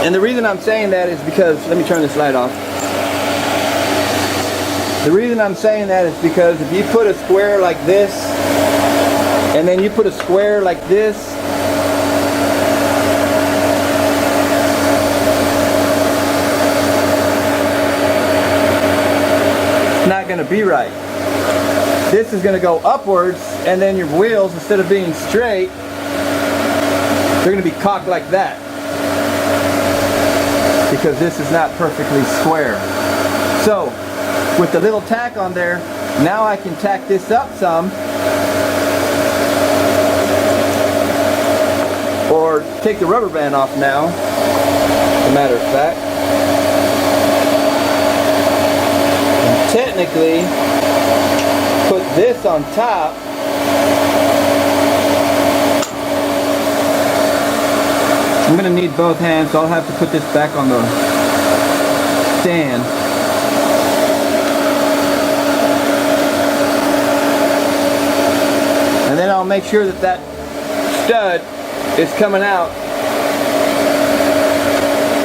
And the reason I'm saying that is because, let me turn this light off. The reason I'm saying that is because if you put a square like this, and then you put a square like this, it's not going to be right. This is going to go upwards, and then your wheels, instead of being straight, they're going to be cocked like that, because this is not perfectly square. So with the little tack on there, now I can tack this up some, or take the rubber band off now, as a matter of fact. And technically put this on top. I'm going to need both hands, so I'll have to put this back on the stand. And then I'll make sure that that stud is coming out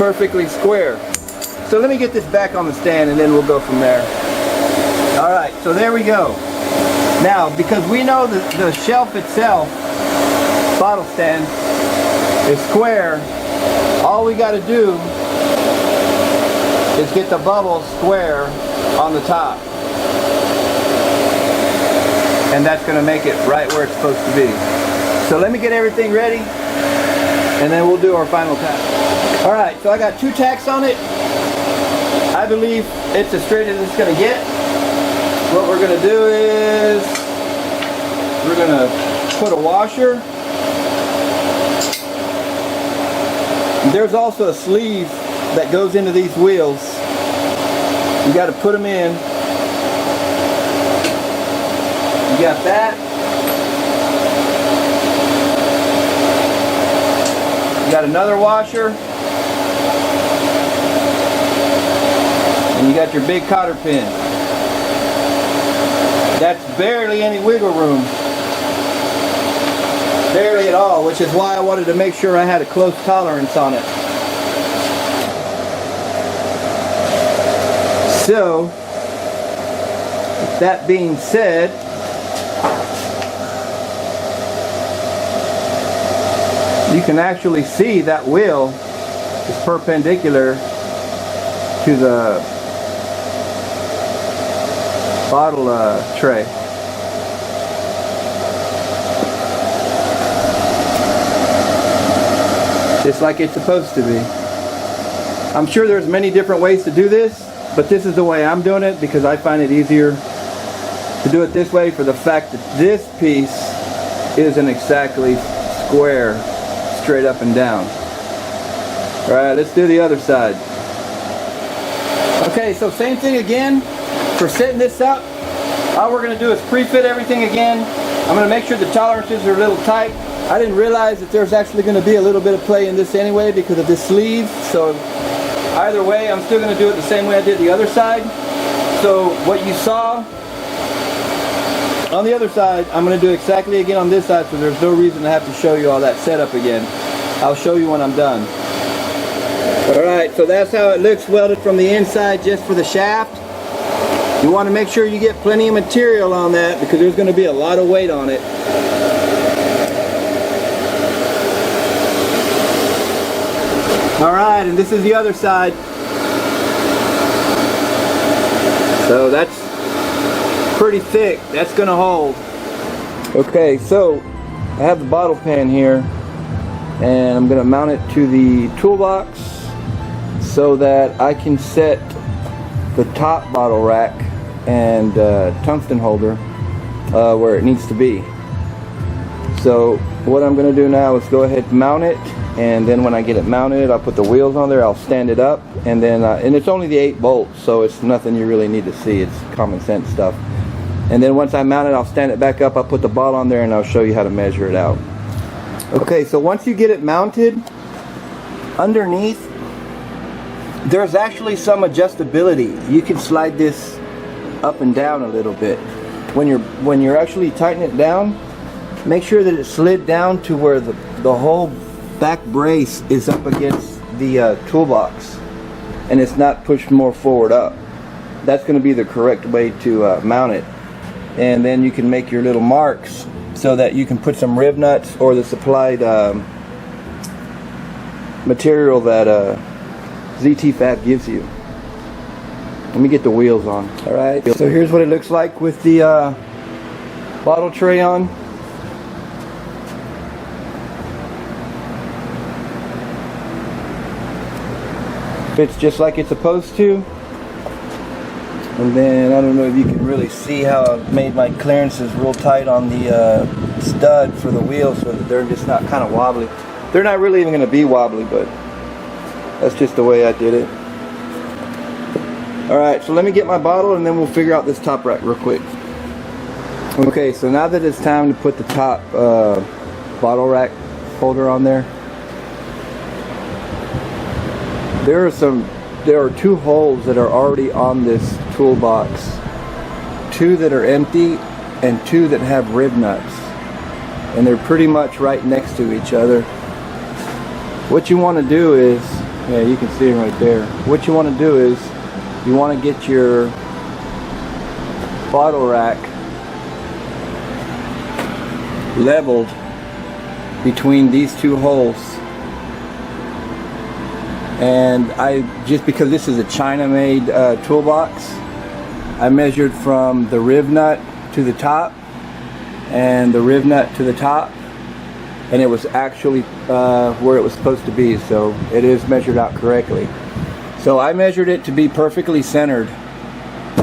perfectly square. So let me get this back on the stand and then we'll go from there. Alright, so there we go. Now, because we know that the shelf itself, bottle stand, is square, all we got to do is get the bubbles square on the top, and that's going to make it right where it's supposed to be. So let me get everything ready and then we'll do our final tack. Alright, so I got 2 tacks on it. I believe it's as straight as it's going to get. What we're going to do is we're going to put a washer. There's also a sleeve that goes into these wheels. You got to put them in. You got that. You got another washer. And you got your big cotter pin. That's barely any wiggle room. Barely at all, which is why I wanted to make sure I had a close tolerance on it. So, with that being said, you can actually see that wheel is perpendicular to the bottle tray. Just like it's supposed to be. I'm sure there's many different ways to do this, but this is the way I'm doing it because I find it easier to do it this way for the fact that this piece isn't exactly square, straight up and down. Alright, let's do the other side. Okay, so same thing again for setting this up. All we're going to do is pre-fit everything again. I'm going to make sure the tolerances are a little tight. I didn't realize that there's actually going to be a little bit of play in this anyway because of this sleeve. So either way, I'm still going to do it the same way I did the other side. So what you saw on the other side, I'm going to do exactly again on this side, so there's no reason to have to show you all that setup again. I'll show you when I'm done. Alright, so that's how it looks welded from the inside just for the shaft. You want to make sure you get plenty of material on that because there's going to be a lot of weight on it. Alright, and this is the other side. So that's pretty thick. That's going to hold. Okay, so I have the bottle pan here and I'm going to mount it to the toolbox so that I can set the top bottle rack and tungsten holder where it needs to be. So what I'm going to do now is go ahead and mount it, and then when I get it mounted I'll put the wheels on there, I'll stand it up, and then and it's only the 8 bolts, so it's nothing you really need to see, it's common sense stuff. And then once I mount it, I'll stand it back up, I'll put the ball on there, and I'll show you how to measure it out. Okay, so once you get it mounted, underneath there's actually some adjustability. You can slide this up and down a little bit. When you're actually tightening it down, make sure that it slid down to where the whole back brace is up against the toolbox and it's not pushed more forward up. That's going to be the correct way to mount it. And then you can make your little marks so that you can put some rib nuts or the supplied material that ZTFAB gives you. Let me get the wheels on. Alright, so here's what it looks like with the bottle tray on. Fits just like it's supposed to. And then I don't know if you can really see how I made my clearances real tight on the stud for the wheels so that they're just not kind of wobbly. They're not really even going to be wobbly, but that's just the way I did it. Alright, so let me get my bottle and then we'll figure out this top rack real quick. Okay, so now that it's time to put the top bottle rack holder on there, there are two holes that are already on this toolbox. Two that are empty and two that have rib nuts. And they're pretty much right next to each other. What you want to do is, yeah, you can see them right there. What you want to do is, you want to get your bottle rack leveled between these two holes. And just because this is a China made toolbox, I measured from the rib nut to the top and the rib nut to the top, and it was actually where it was supposed to be, so it is measured out correctly. So I measured it to be perfectly centered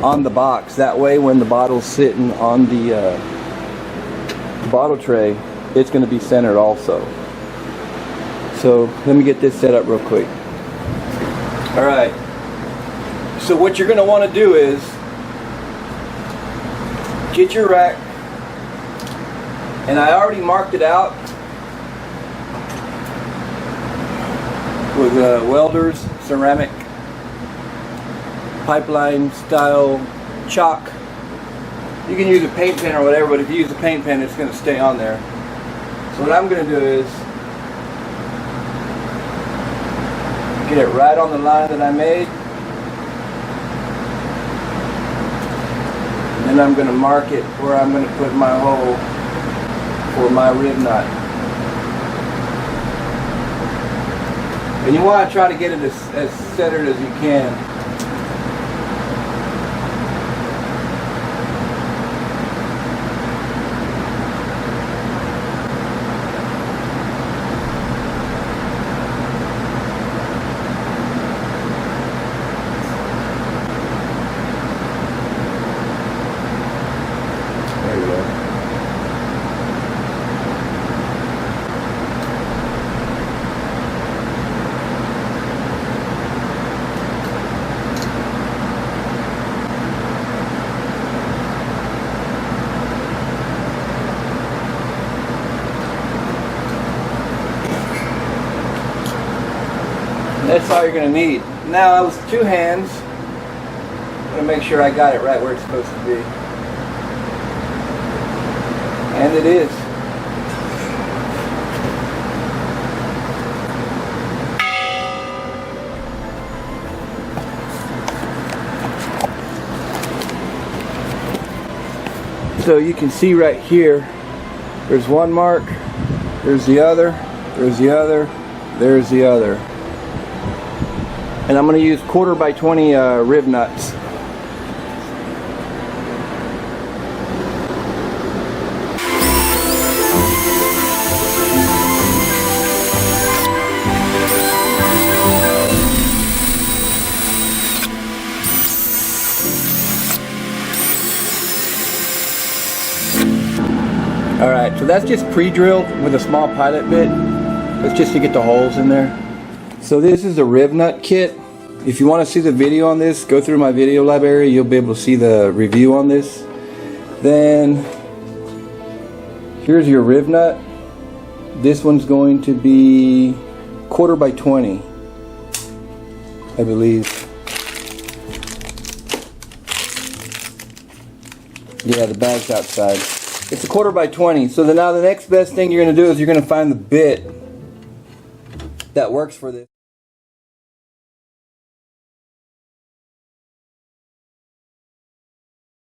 on the box. That way when the bottle's sitting on the bottle tray, it's going to be centered also. So let me get this set up real quick. Alright, so what you're going to want to do is get your rack, and I already marked it out with welder's ceramic pipeline style chalk. You can use a paint pen or whatever, but if you use a paint pen, it's going to stay on there. So what I'm going to do is get it right on the line that I made, and then I'm going to mark it where I'm going to put my hole for my rib nut. And you want to try to get it as centered as you can. That's all you're going to need. Now, I was two hands. I'm going to make sure I got it right where it's supposed to be. And it is. So you can see right here, there's one mark, there's the other, there's the other, there's the other. And I'm going to use 1/4 by 20 rib nuts. Alright, so that's just pre-drilled with a small pilot bit. That's just to get the holes in there. So this is a rib nut kit. If you want to see the video on this, go through my video library. You'll be able to see the review on this. Then here's your rib nut. This one's going to be 1/4 by 20, I believe. Yeah, the bag's outside. It's a 1/4 by 20. So now the next best thing you're going to do is you're going to find the bit that works for this.